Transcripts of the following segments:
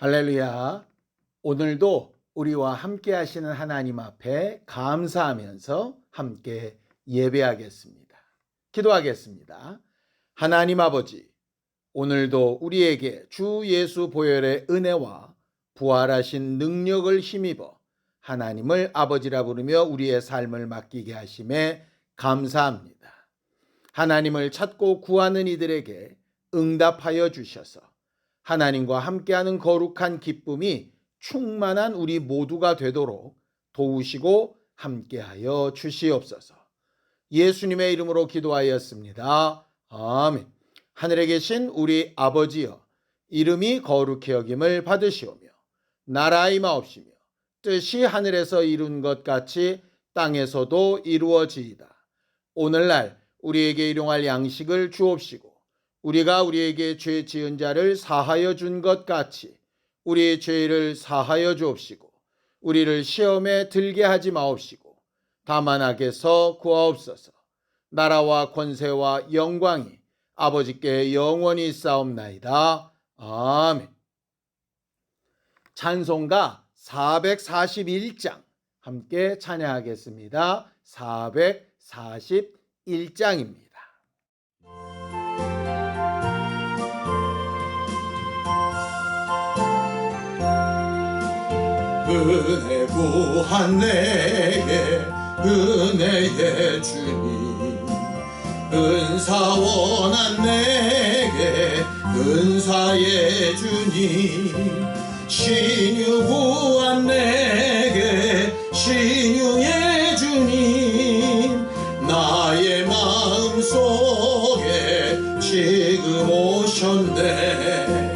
할렐루야. 오늘도 우리와 함께 하시는 하나님 앞에 감사하면서 함께 예배하겠습니다. 기도하겠습니다. 하나님 아버지, 오늘도 우리에게 주 예수 보혈의 은혜와 부활하신 능력을 힘입어 하나님을 아버지라 부르며 우리의 삶을 맡기게 하심에 감사합니다. 하나님을 찾고 구하는 이들에게 응답하여 주셔서 하나님과 함께하는 거룩한 기쁨이 충만한 우리 모두가 되도록 도우시고 함께하여 주시옵소서. 예수님의 이름으로 기도하였습니다. 아멘. 하늘에 계신 우리 아버지여, 이름이 거룩히 여김을 받으시오며 나라의 마옵시며 뜻이 하늘에서 이룬 것 같이 땅에서도 이루어지이다. 오늘날 우리에게 일용할 양식을 주옵시고 우리가 우리에게 죄 지은 자를 사하여 준 것 같이 우리의 죄를 사하여 주옵시고 우리를 시험에 들게 하지 마옵시고 다만 악에서 구하옵소서. 나라와 권세와 영광이 아버지께 영원히 있사옵나이다. 아멘. 찬송가 441장 함께 찬양하겠습니다. 441장입니다. 은혜 구한 내게 은혜의 주님, 은사 원한 내게 은사의 주님, 신유 구한 내게 신유의 주님, 나의 마음속에 지금 오셨네.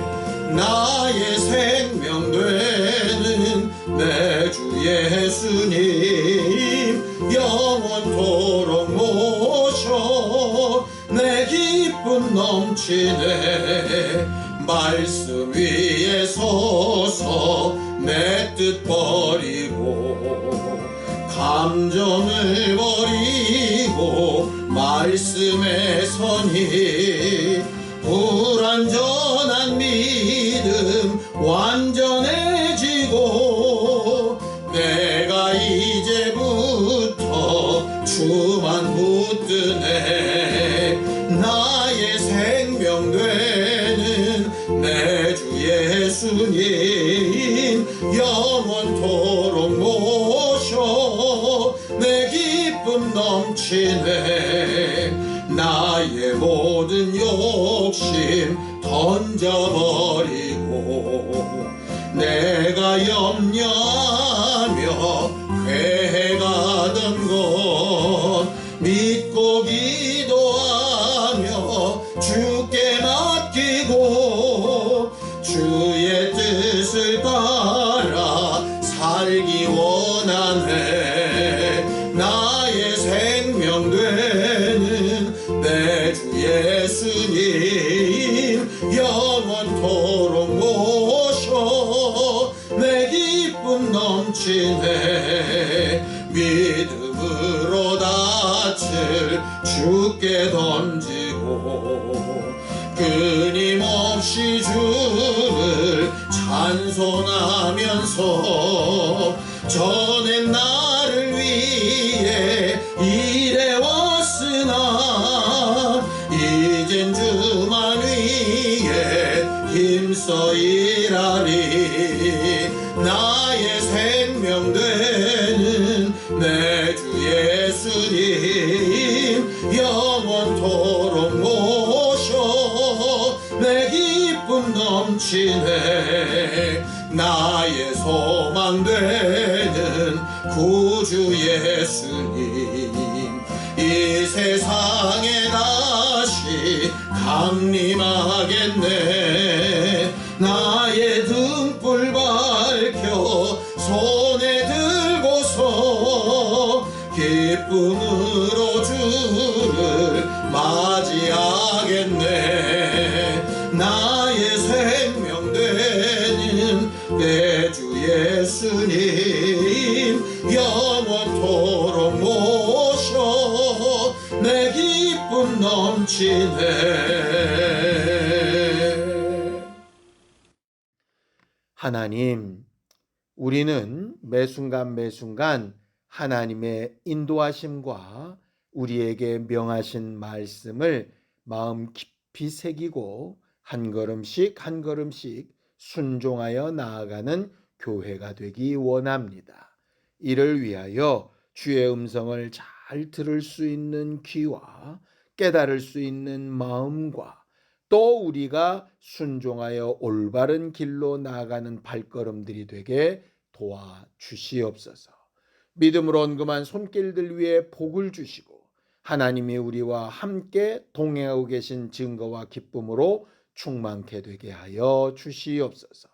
나의 생명 되는 내 주 예수님, 영원토록 모셔 내 기쁨 넘치네. 말씀 위에 서서 내 뜻 버리고 감정을 버리고 말씀에 서니 불완전한 믿음 완전해지고 내가 이제부터 주만 붙드네. 나의 생명 되는 내 주 예수님, 영원토록 모셔 내 기쁨 넘치네. 나의 모든 욕심 던져버리고 내가 염려하며 회개하던 것 믿고 기도하며 주께 맡기고 주의 뜻을 따라 살기 원하네. 나의 생명 되는 내 주 예수님, 영원토록 모셔 내 기쁨 넘치네. 믿음으로 닻을 주께 던지고 끊임없이 주를 찬송하면서 전엔 나를 위해 일해왔으나 이젠 주만 위해 힘써 일하리. 나의 생명 되는 내 주 예수님, 영원토록 모셔 내 기쁨 넘치네. 나의 소망 되는 구주 예수님, 이 세상에 다시 강림하겠네. 나의 등불 밝혀 손에 들고서 기쁨으로 주를 맞이하겠네. 나의 생명 되는 내 주 예수님, 영원토록 모셔 내 기쁨 넘치네. 하나님, 우리는 매 순간 매 순간 하나님의 인도하심과 우리에게 명하신 말씀을 마음 깊이 새기고 한 걸음씩 한 걸음씩 순종하여 나아가는 교회가 되기 원합니다. 이를 위하여 주의 음성을 잘 들을 수 있는 귀와 깨달을 수 있는 마음과 또 우리가 순종하여 올바른 길로 나아가는 발걸음들이 되게 도와주시옵소서. 믿음으로 언금한 손길들 위에 복을 주시고 하나님이 우리와 함께 동행하고 계신 증거와 기쁨으로 충만케 되게 하여 주시옵소서.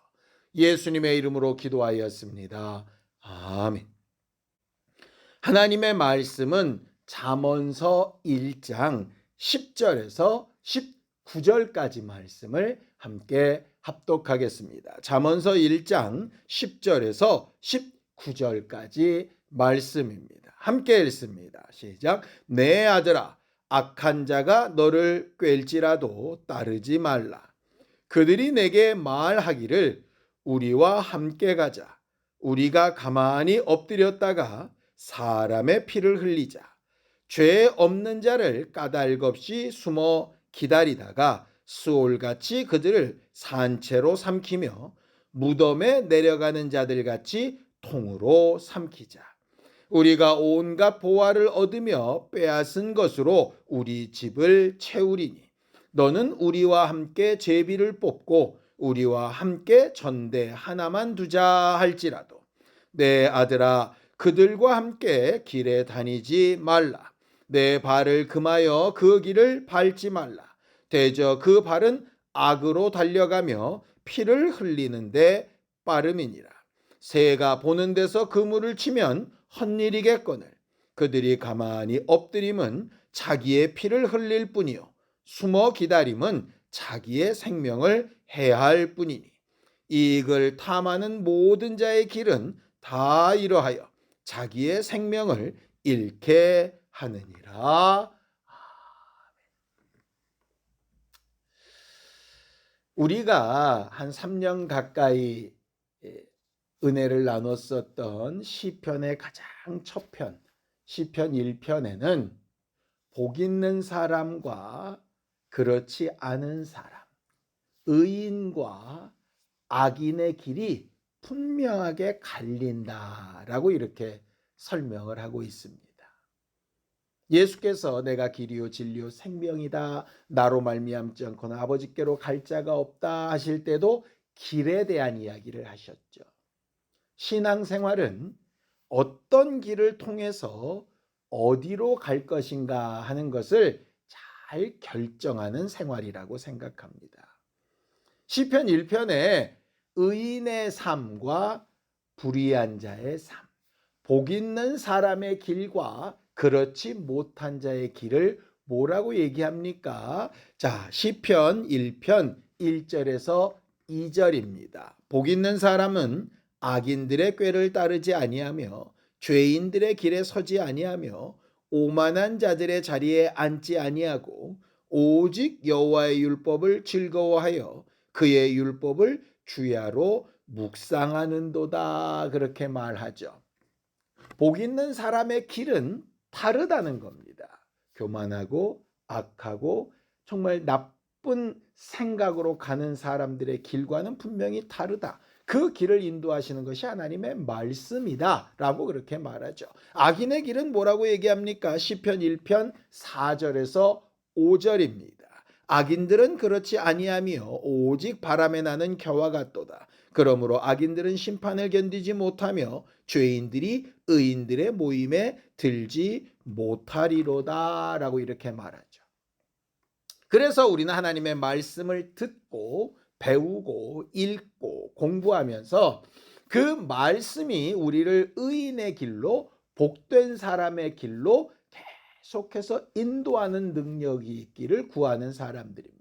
예수님의 이름으로 기도하였습니다. 아멘. 하나님의 말씀은 잠언서 1장 10절에서 19절까지 말씀을 함께 합독하겠습니다. 잠언서 1장 10절에서 19절까지 말씀입니다. 함께 읽습니다. 시작. 내 아들아, 악한 자가 너를 꿰일지라도 따르지 말라. 그들이 내게 말하기를 우리와 함께 가자. 우리가 가만히 엎드렸다가 사람의 피를 흘리자. 죄 없는 자를 까닭없이 숨어 기다리다가 수올같이 그들을 산채로 삼키며 무덤에 내려가는 자들같이 통으로 삼키자. 우리가 온갖 보화를 얻으며 빼앗은 것으로 우리 집을 채우리니 너는 우리와 함께 제비를 뽑고 우리와 함께 전대 하나만 두자 할지라도 내 아들아, 그들과 함께 길에 다니지 말라. 내 발을 금하여 그 길을 밟지 말라. 대저 그 발은 악으로 달려가며 피를 흘리는데 빠름이니라. 새가 보는 데서 그물을 치면 헛일이겠거늘 그들이 가만히 엎드림은 자기의 피를 흘릴 뿐이요 숨어 기다림은 자기의 생명을 해할 뿐이니 이익을 탐하는 모든 자의 길은 다 이러하여 자기의 생명을 잃게 하느니라. 우리가 한 3년 가까이 은혜를 나눴었던 시편의 가장 첫 편, 시편 1편에는 복 있는 사람과 그렇지 않은 사람, 의인과 악인의 길이 분명하게 갈린다라고 이렇게 설명을 하고 있습니다. 예수께서 내가 길이요 진리요 생명이다 나로 말미암지 않고는 아버지께로 갈 자가 없다 하실 때도 길에 대한 이야기를 하셨죠. 신앙생활은 어떤 길을 통해서 어디로 갈 것인가 하는 것을 잘 결정하는 생활이라고 생각합니다. 시편 1편에 의인의 삶과 불의한 자의 삶, 복 있는 사람의 길과 그렇지 못한 자의 길을 뭐라고 얘기합니까? 자, 시편 1편 1절에서 2절입니다. 복 있는 사람은 악인들의 꾀를 따르지 아니하며 죄인들의 길에 서지 아니하며 오만한 자들의 자리에 앉지 아니하고 오직 여호와의 율법을 즐거워하여 그의 율법을 주야로 묵상하는도다 그렇게 말하죠. 복 있는 사람의 길은 다르다는 겁니다. 교만하고 악하고 정말 나쁜 생각으로 가는 사람들의 길과는 분명히 다르다. 그 길을 인도하시는 것이 하나님의 말씀이다 라고 그렇게 말하죠. 악인의 길은 뭐라고 얘기합니까? 시편 1편 4절에서 5절입니다. 악인들은 그렇지 아니하며 오직 바람에 나는 겨와 같도다. 그러므로 악인들은 심판을 견디지 못하며 죄인들이 의인들의 모임에 들지 못하리로다 라고 이렇게 말하죠. 그래서 우리는 하나님의 말씀을 듣고 배우고 읽고 공부하면서 그 말씀이 우리를 의인의 길로 복된 사람의 길로 계속해서 인도하는 능력이 있기를 구하는 사람들입니다.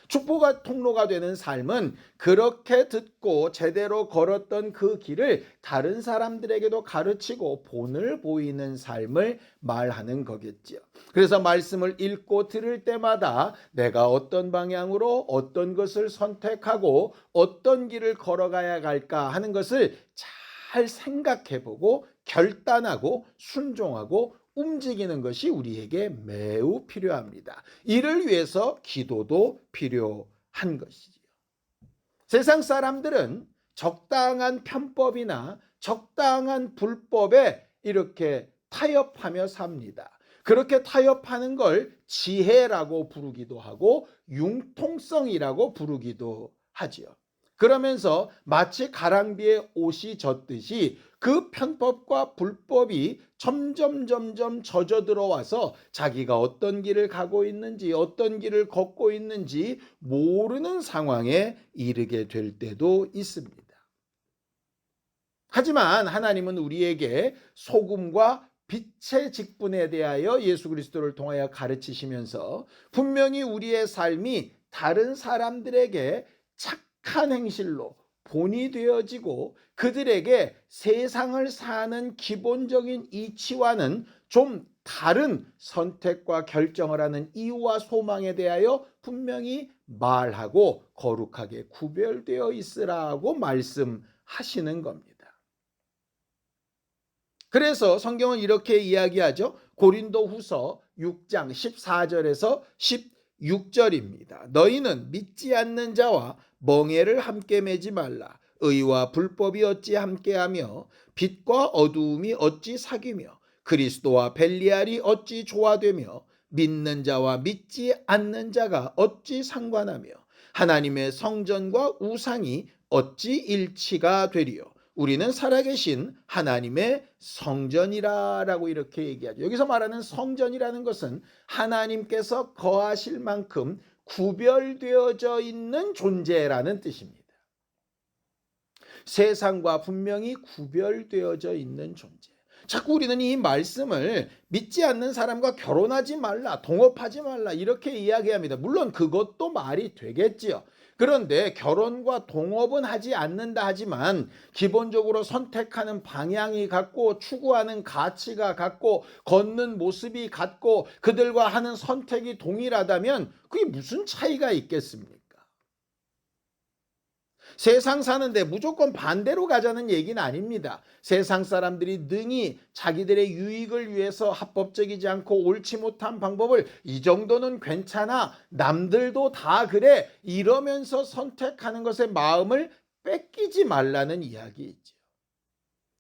축복의 통로가 되는 삶은 그렇게 듣고 제대로 걸었던 그 길을 다른 사람들에게도 가르치고 본을 보이는 삶을 말하는 거겠지요. 그래서 말씀을 읽고 들을 때마다 내가 어떤 방향으로 어떤 것을 선택하고 어떤 길을 걸어가야 할까 하는 것을 잘 생각해보고 결단하고 순종하고 움직이는 것이 우리에게 매우 필요합니다. 이를 위해서 기도도 필요한 것이지요. 세상 사람들은 적당한 편법이나 적당한 불법에 이렇게 타협하며 삽니다. 그렇게 타협하는 걸 지혜라고 부르기도 하고 융통성이라고 부르기도 하지요. 그러면서 마치 가랑비에 옷이 젖듯이 그 편법과 불법이 점점 젖어 들어와서 자기가 어떤 길을 가고 있는지 어떤 길을 걷고 있는지 모르는 상황에 이르게 될 때도 있습니다. 하지만 하나님은 우리에게 소금과 빛의 직분에 대하여 예수 그리스도를 통하여 가르치시면서 분명히 우리의 삶이 다른 사람들에게 착한 행실로 본이 되어지고 그들에게 세상을 사는 기본적인 이치와는 좀 다른 선택과 결정을 하는 이유와 소망에 대하여 분명히 말하고 거룩하게 구별되어 있으라고 말씀하시는 겁니다. 그래서 성경은 이렇게 이야기하죠. 고린도후서 6장 14절에서 16절입니다. 너희는 믿지 않는 자와 멍에를 함께 매지 말라. 의와 불법이 어찌 함께하며 빛과 어두움이 어찌 사귀며 그리스도와 벨리알이 어찌 조화되며 믿는 자와 믿지 않는 자가 어찌 상관하며 하나님의 성전과 우상이 어찌 일치가 되리요. 우리는 살아계신 하나님의 성전이라고 이렇게 얘기하죠. 여기서 말하는 성전이라는 것은 하나님께서 거하실 만큼 구별되어져 있는 존재라는 뜻입니다. 세상과 분명히 구별되어져 있는 존재. 자꾸 우리는 이 말씀을 믿지 않는 사람과 결혼하지 말라, 동업하지 말라 이렇게 이야기합니다. 물론 그것도 말이 되겠지요. 그런데 결혼과 동업은 하지 않는다 하지만 기본적으로 선택하는 방향이 같고 추구하는 가치가 같고 걷는 모습이 같고 그들과 하는 선택이 동일하다면 그게 무슨 차이가 있겠습니까? 세상 사는데 무조건 반대로 가자는 얘기는 아닙니다. 세상 사람들이 능히 자기들의 유익을 위해서 합법적이지 않고 옳지 못한 방법을 이 정도는 괜찮아, 남들도 다 그래 이러면서 선택하는 것에 마음을 뺏기지 말라는 이야기이죠.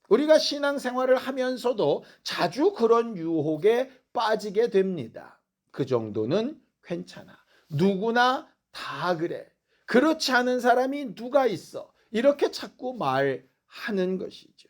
우리가 신앙생활을 하면서도 자주 그런 유혹에 빠지게 됩니다. 그 정도는 괜찮아. 누구나 다 그래. 그렇지 않은 사람이 누가 있어? 이렇게 자꾸 말하는 것이죠.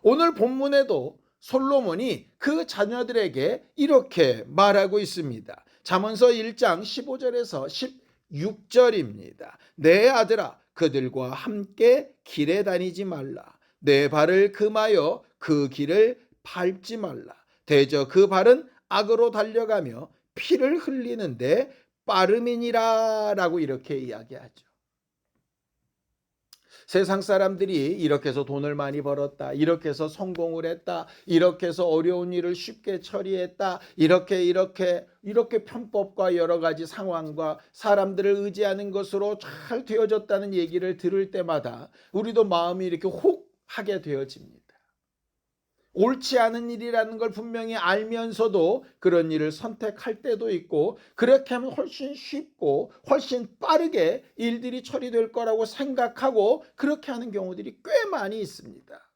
오늘 본문에도 솔로몬이 그 자녀들에게 이렇게 말하고 있습니다. 잠언서 1장 15절에서 16절입니다. 내 아들아 그들과 함께 길에 다니지 말라. 내 발을 금하여 그 길을 밟지 말라. 대저 그 발은 악으로 달려가며 피를 흘리는데 빠름이니라 라고 이렇게 이야기하죠. 세상 사람들이 이렇게 해서 돈을 많이 벌었다, 이렇게 해서 성공을 했다, 이렇게 해서 어려운 일을 쉽게 처리했다, 이렇게 편법과 여러 가지 상황과 사람들을 의지하는 것으로 잘 되어졌다는 얘기를 들을 때마다 우리도 마음이 이렇게 혹 하게 되어집니다. 옳지 않은 일이라는 걸 분명히 알면서도 그런 일을 선택할 때도 있고 그렇게 하면 훨씬 쉽고 훨씬 빠르게 일들이 처리될 거라고 생각하고 그렇게 하는 경우들이 꽤 많이 있습니다.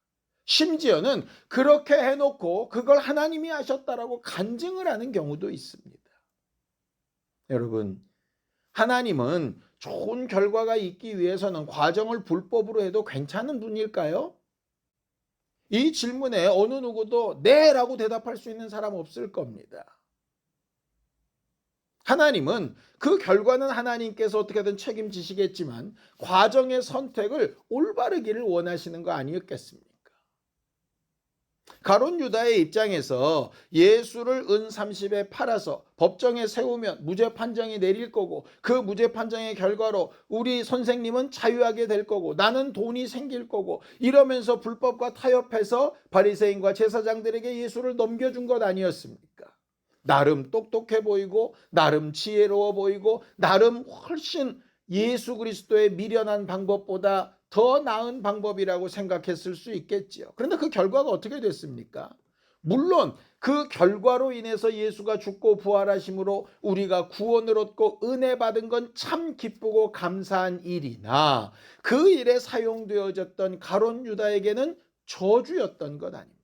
심지어는 그렇게 해놓고 그걸 하나님이 하셨다라고 간증을 하는 경우도 있습니다. 여러분, 하나님은 좋은 결과가 있기 위해서는 과정을 불법으로 해도 괜찮은 분일까요? 이 질문에 어느 누구도 네라고 대답할 수 있는 사람 없을 겁니다. 하나님은 그 결과는 하나님께서 어떻게든 책임지시겠지만 과정의 선택을 올바르기를 원하시는 거 아니었겠습니까? 가룟 유다의 입장에서 예수를 은 30에 팔아서 법정에 세우면 무죄 판정이 내릴 거고, 그 무죄 판정의 결과로 우리 선생님은 자유하게 될 거고, 나는 돈이 생길 거고, 이러면서 불법과 타협해서 바리새인과 제사장들에게 예수를 넘겨준 것 아니었습니까? 나름 똑똑해 보이고, 나름 지혜로워 보이고, 나름 훨씬 예수 그리스도의 미련한 방법보다 더 나은 방법이라고 생각했을 수 있겠지요. 그런데 그 결과가 어떻게 됐습니까? 물론 그 결과로 인해서 예수가 죽고 부활하심으로 우리가 구원을 얻고 은혜 받은 건 참 기쁘고 감사한 일이나, 그 일에 사용되어졌던 가룟 유다에게는 저주였던 것 아닙니까?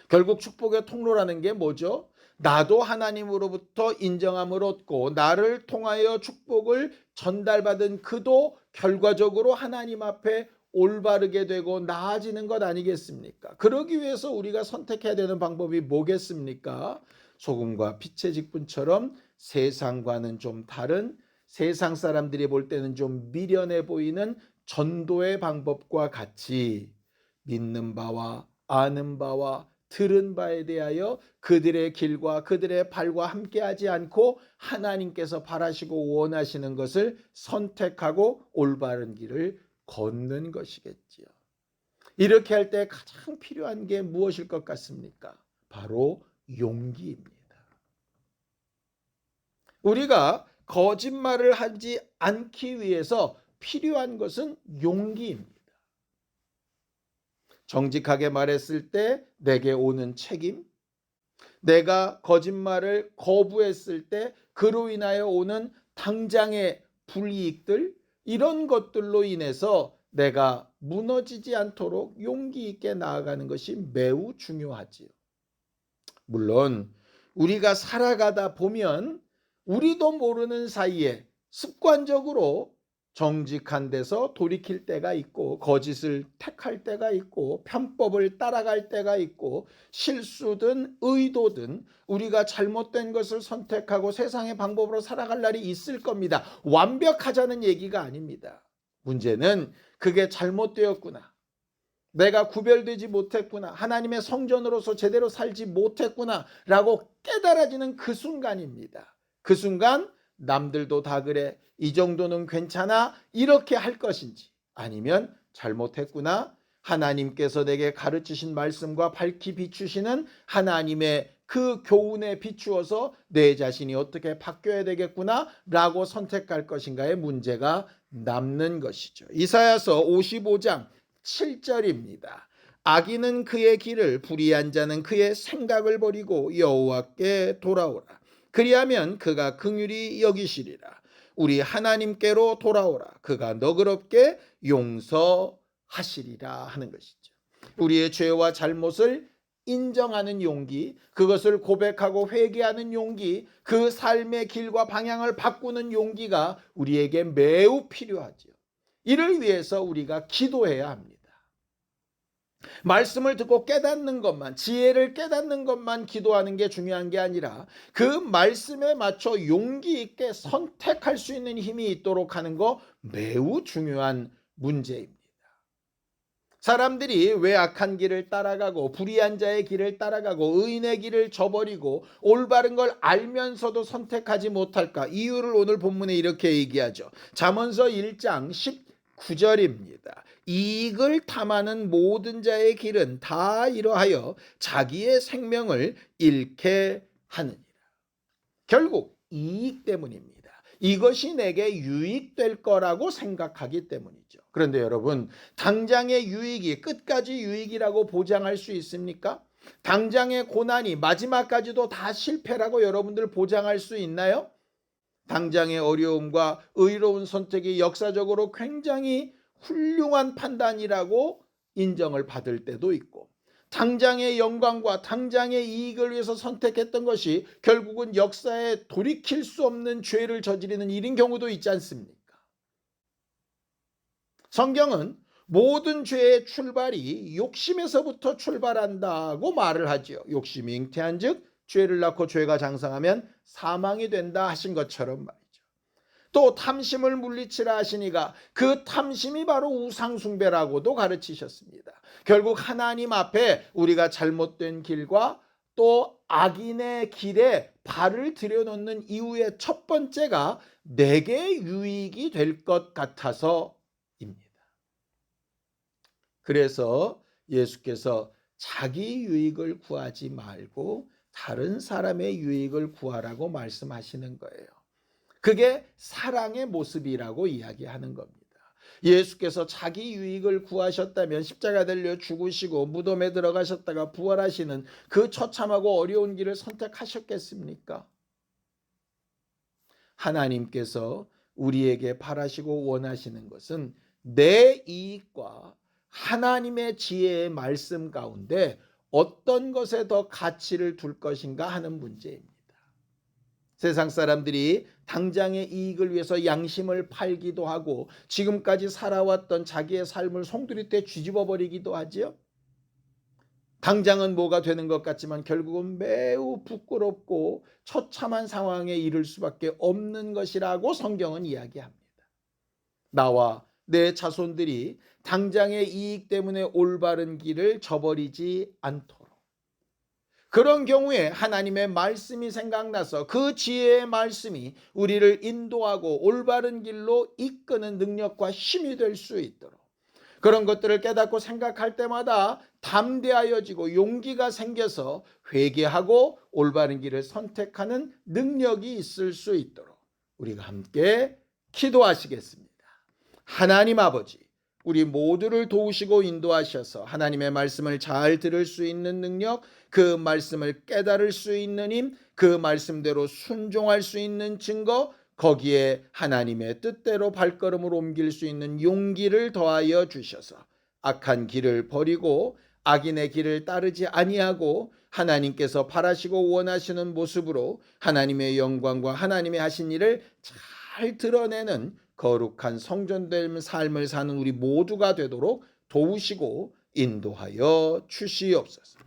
결국 축복의 통로라는 게 뭐죠? 나도 하나님으로부터 인정함을 얻고 나를 통하여 축복을 전달받은 그도 결과적으로 하나님 앞에 올바르게 되고 나아지는 것 아니겠습니까? 그러기 위해서 우리가 선택해야 되는 방법이 뭐겠습니까? 소금과 빛의 직분처럼 세상과는 좀 다른, 세상 사람들이 볼 때는 좀 미련해 보이는 전도의 방법과 같이 믿는 바와 아는 바와 들은 바에 대하여 그들의 길과 그들의 발과 함께하지 않고 하나님께서 바라시고 원하시는 것을 선택하고 올바른 길을 걷는 것이겠지요. 이렇게 할 때 가장 필요한 게 무엇일 것 같습니까? 바로 용기입니다. 우리가 거짓말을 하지 않기 위해서 필요한 것은 용기입니다. 정직하게 말했을 때 내게 오는 책임, 내가 거짓말을 거부했을 때 그로 인하여 오는 당장의 불이익들, 이런 것들로 인해서 내가 무너지지 않도록 용기 있게 나아가는 것이 매우 중요하지요. 물론 우리가 살아가다 보면 우리도 모르는 사이에 습관적으로 정직한 데서 돌이킬 때가 있고, 거짓을 택할 때가 있고, 편법을 따라갈 때가 있고, 실수든 의도든 우리가 잘못된 것을 선택하고 세상의 방법으로 살아갈 날이 있을 겁니다. 완벽하자는 얘기가 아닙니다. 문제는 그게 잘못되었구나, 내가 구별되지 못했구나, 하나님의 성전으로서 제대로 살지 못했구나 라고 깨달아지는 그 순간입니다. 그 순간 남들도 다 그래, 이 정도는 괜찮아, 이렇게 할 것인지, 아니면 잘못했구나, 하나님께서 내게 가르치신 말씀과 밝히 비추시는 하나님의 그 교훈에 비추어서 내 자신이 어떻게 바뀌어야 되겠구나 라고 선택할 것인가의 문제가 남는 것이죠. 이사야서 55장 7절입니다. 악인은 그의 길을, 불의한 자는 그의 생각을 버리고 여호와께 돌아오라. 그리하면 그가 긍휼히 여기시리라. 우리 하나님께로 돌아오라. 그가 너그럽게 용서하시리라 하는 것이죠. 우리의 죄와 잘못을 인정하는 용기, 그것을 고백하고 회개하는 용기, 그 삶의 길과 방향을 바꾸는 용기가 우리에게 매우 필요하죠. 이를 위해서 우리가 기도해야 합니다. 말씀을 듣고 깨닫는 것만, 지혜를 깨닫는 것만 기도하는 게 중요한 게 아니라 그 말씀에 맞춰 용기 있게 선택할 수 있는 힘이 있도록 하는 거 매우 중요한 문제입니다. 사람들이 왜 악한 길을 따라가고 불의한 자의 길을 따라가고 의인의 길을 저버리고 올바른 걸 알면서도 선택하지 못할까? 이유를 오늘 본문에 이렇게 얘기하죠. 잠언서 1장 19절입니다. 이익을 탐하는 모든 자의 길은 다 이러하여 자기의 생명을 잃게 하느니라. 결국 이익 때문입니다. 이것이 내게 유익될 거라고 생각하기 때문이죠. 그런데 여러분, 당장의 유익이 끝까지 유익이라고 보장할 수 있습니까? 당장의 고난이 마지막까지도 다 실패라고 여러분들 보장할 수 있나요? 당장의 어려움과 의로운 선택이 역사적으로 굉장히 훌륭한 판단이라고 인정을 받을 때도 있고, 당장의 영광과 당장의 이익을 위해서 선택했던 것이 결국은 역사에 돌이킬 수 없는 죄를 저지르는 일인 경우도 있지 않습니까? 성경은 모든 죄의 출발이 욕심에서부터 출발한다고 말을 하지요. 욕심이 잉태한즉 죄를 낳고 죄가 장성하면 사망이 된다 하신 것처럼 말이죠. 또 탐심을 물리치라 하시니가 그 탐심이 바로 우상숭배라고도 가르치셨습니다. 결국 하나님 앞에 우리가 잘못된 길과 또 악인의 길에 발을 들여놓는 이유의 첫 번째가 내게 유익이 될 것 같아서입니다. 그래서 예수께서 자기 유익을 구하지 말고 다른 사람의 유익을 구하라고 말씀하시는 거예요. 그게 사랑의 모습이라고 이야기하는 겁니다. 예수께서 자기 유익을 구하셨다면 십자가 달려 죽으시고 무덤에 들어가셨다가 부활하시는 그 처참하고 어려운 길을 선택하셨겠습니까? 하나님께서 우리에게 바라시고 원하시는 것은 내 이익과 하나님의 지혜의 말씀 가운데 어떤 것에 더 가치를 둘 것인가 하는 문제입니다. 세상 사람들이 당장의 이익을 위해서 양심을 팔기도 하고 지금까지 살아왔던 자기의 삶을 송두리째 뒤집어 버리기도 하지요. 당장은 뭐가 되는 것 같지만 결국은 매우 부끄럽고 처참한 상황에 이를 수밖에 없는 것이라고 성경은 이야기합니다. 나와 내 자손들이 당장의 이익 때문에 올바른 길을 저버리지 않도록, 그런 경우에 하나님의 말씀이 생각나서 그 지혜의 말씀이 우리를 인도하고 올바른 길로 이끄는 능력과 힘이 될 수 있도록, 그런 것들을 깨닫고 생각할 때마다 담대하여지고 용기가 생겨서 회개하고 올바른 길을 선택하는 능력이 있을 수 있도록 우리가 함께 기도하시겠습니다. 하나님 아버지, 우리 모두를 도우시고 인도하셔서 하나님의 말씀을 잘 들을 수 있는 능력, 그 말씀을 깨달을 수 있는 힘, 그 말씀대로 순종할 수 있는 증거, 거기에 하나님의 뜻대로 발걸음을 옮길 수 있는 용기를 더하여 주셔서 악한 길을 버리고 악인의 길을 따르지 아니하고 하나님께서 바라시고 원하시는 모습으로 하나님의 영광과 하나님의 하신 일을 잘 드러내는 거룩한 성전된 삶을 사는 우리 모두가 되도록 도우시고 인도하여 주시옵소서.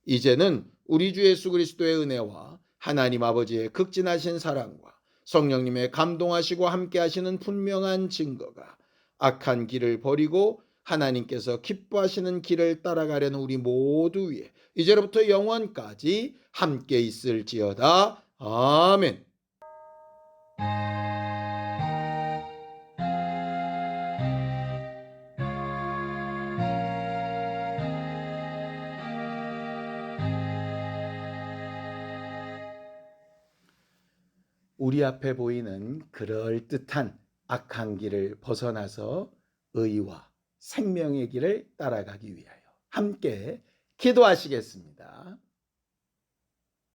이제는 우리 주 예수 그리스도의 은혜와 하나님 아버지의 극진하신 사랑과 성령님의 감동하시고 함께하시는 분명한 증거가 악한 길을 버리고 하나님께서 기뻐하시는 길을 따라가려는 우리 모두 위에 이제로부터 영원까지 함께 있을지어다. 아멘. 우리 앞에 보이는 그럴듯한 악한 길을 벗어나서 의와 생명의 길을 따라가기 위하여 함께 기도하시겠습니다.